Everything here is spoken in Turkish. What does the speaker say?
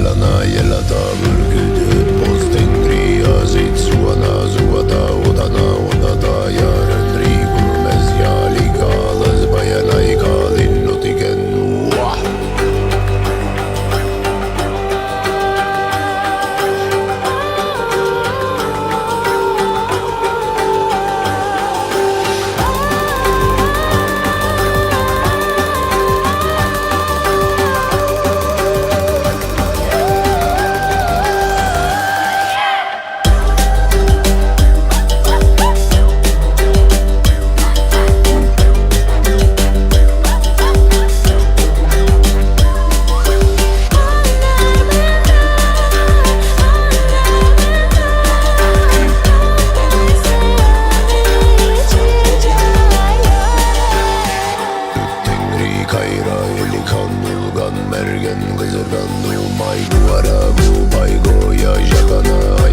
yelana yelata ürkütüt boz tengri azit suana zuvata odana odata yarın rigulmez yalika lazbayanay kalin notiken vah. Kayra elikan ulgan mergen kızırgan numay duvara bu baygo ya jagana